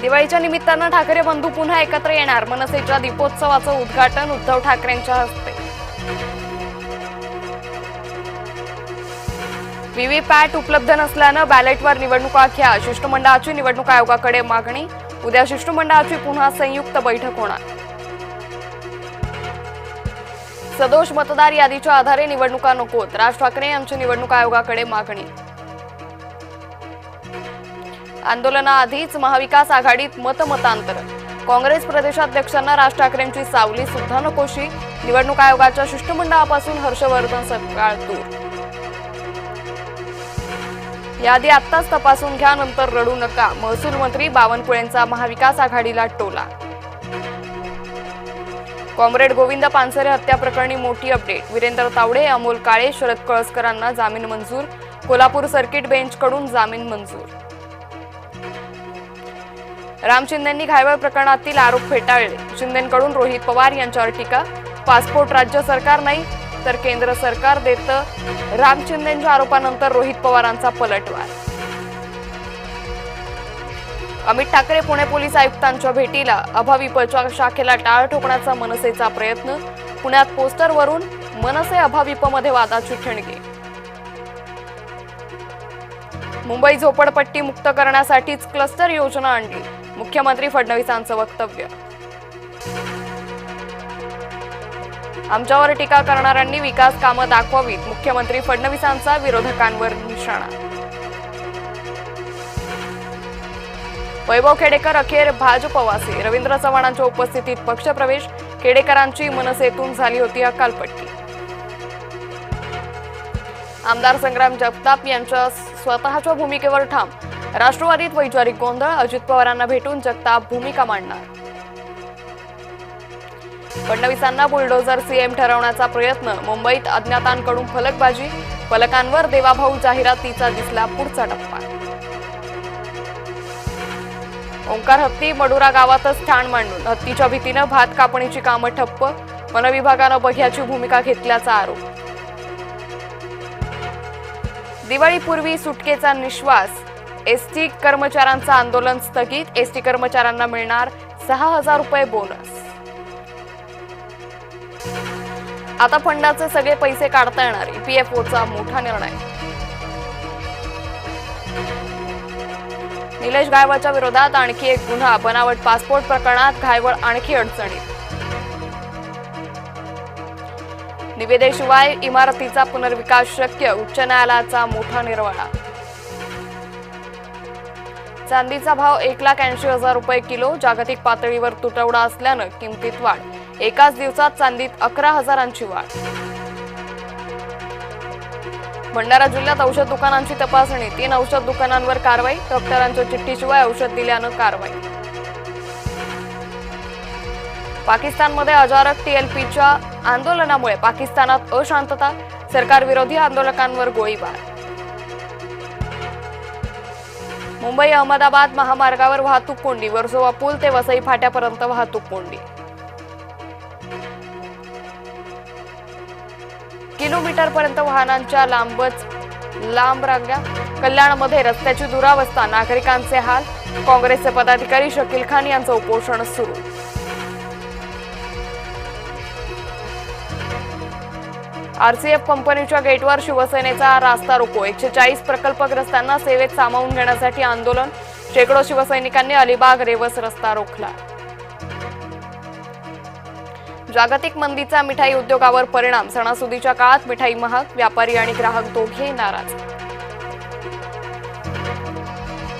दिवाळीच्या निमित्तानं ठाकरे बंधू पुन्हा एकत्र येणार। मनसेच्या दीपोत्सवाचं उद्घाटन उद्धव ठाकरेंच्या हस्ते। व्हीव्हीपॅट उपलब्ध नसल्यानं बॅलेटवर निवडणुका घ्या, शिष्टमंडळाची निवडणूक आयोगाकडे मागणी। उद्या शिष्टमंडळाची पुन्हा संयुक्त बैठक होणार। सदोष मतदार यादीच्या आधारे निवडणुका नकोत, राज ठाकरे यांची निवडणूक आयोगाकडे मागणी। आंदोलनाआधीच महाविकास आघाडीत मतमतांतर, काँग्रेस प्रदेशाध्यक्षांना राज ठाकरेंची सावली सुद्धा नकोशी। निवडणूक आयोगाच्या शिष्टमंडळापासून हर्षवर्धन सपकाळ दूर। यादी आत्ताच तपासून घ्या, नंतर रडू नका, महसूल मंत्री बावनकुळेंचा महाविकास आघाडीला टोला। कॉम्रेड गोविंद पानसरे हत्या प्रकरणी मोठी अपडेट, वीरेंद्र तावडे, अमोल काळे, शरद कळसकरांना जामीन मंजूर। कोल्हापूर सर्किट बेंचकडून जामीन मंजूर। राम शिंदेंनी घायवळ प्रकरणातील आरोप फेटाळले, शिंदेंकडून रोहित पवार यांच्यावर टीका। पासपोर्ट राज्य सरकार नाही तर केंद्र सरकार देतं, राम शिंदेंच्या आरोपानंतर रोहित पवारांचा पलटवार। अमित ठाकरे पुणे पोलीस आयुक्तांच्या भेटीला, अभाविपच्या शाखेला टाळ ठोकण्याचा मनसेचा प्रयत्न। पुण्यात पोस्टरवरून मनसे अभाविपमध्ये वादाची ठिणगी। मुंबई झोपडपट्टी मुक्त करण्यासाठीच क्लस्टर योजना आणली, मुख्यमंत्री फडणवीसांचं वक्तव्य। आमच्यावर टीका करणाऱ्यांनी विकास कामं दाखवावीत, मुख्यमंत्री फडणवीसांचा विरोधकांवर निशाणा। वैभव खेडेकर अखेर भाजपवासी, रवींद्र चव्हाणांच्या उपस्थितीत पक्षप्रवेश। खेडेकरांची मनसेतून झाली होती हकालपट्टी। आमदार संग्राम जगताप यांच्या स्वतःच्या भूमिकेवर ठाम, राष्ट्रवादीत वैचारिक गोंधळ, अजित पवारांना भेटून जगताप भूमिका मांडणार। फडणवीसांना बुलडोझर सीएम ठरवण्याचा प्रयत्न, मुंबईत अज्ञातांकडून फलकबाजी, फलकांवर देवाभाऊ जाहिरातीचा दिसला पुढचा टप्पा। ओंकार हत्ती मडुरा गावातच ठाण मांडून, हत्तीच्या भीतीनं भात कापणीची कामं ठप्प, वनविभागानं बघ्याची भूमिका घेतल्याचा आरोप। दिवाळीपूर्वी सुटकेचा निश्वास, एसटी कर्मचाऱ्यांचं आंदोलन स्थगित, एसटी कर्मचाऱ्यांना मिळणार 6,000 रुपये बोनस। आता फंडाचे सगळे पैसे काढता येणार, ईपीएफओचा मोठा निर्णय। निलेश घायवळच्या विरोधात आणखी एक गुन्हा, बनावट पासपोर्ट प्रकरणात घायवळ आणखी अडचणीत। निविदेशिवाय इमारतीचा पुनर्विकास शक्य, उच्च न्यायालयाचा मोठा निर्वाळा। चांदीचा भाव 1,80,000 रुपये किलो, जागतिक पातळीवर तुटवडा असल्यानं किमतीत वाढ, एकाच दिवसात चांदीत 11,000ची वाढ। भंडारा जिल्ह्यात औषध दुकानांची तपासणी, 3 औषध दुकानांवर कारवाई, डॉक्टरांच्या चिठ्ठीशिवाय औषध दिल्यानं कारवाई। पाकिस्तानमध्ये अजारक टीएलपीच्या आंदोलनामुळे पाकिस्तानात अशांतता, सरकारविरोधी आंदोलकांवर गोळीबार। मुंबई अहमदाबाद महामार्गावर वाहतूक कोंडी, वर्सोवा पूल ते वसई फाट्यापर्यंत वाहतूक कोंडी। किलोमीटरपर्यंत वाहनांच्या लांब रांगा, कल्याणमध्ये रस्त्याची दुरावस्था, नागरिकांचे हाल, काँग्रेसचे पदाधिकारी शकील खान यांचं उपोषण सुरू। आरसीएफ कंपनीच्या गेटवर शिवसेनेचा रास्ता रोको, 140 प्रकल्पग्रस्तांना सेवेत सामावून घेण्यासाठी आंदोलन, शेकडो शिवसैनिकांनी अलिबाग रेवस रस्ता रोखला। जागतिक मंदीचा मिठाई उद्योगावर परिणाम, सणासुदीच्या काळात मिठाई महाग, व्यापारी आणि ग्राहक दोघेही नाराज।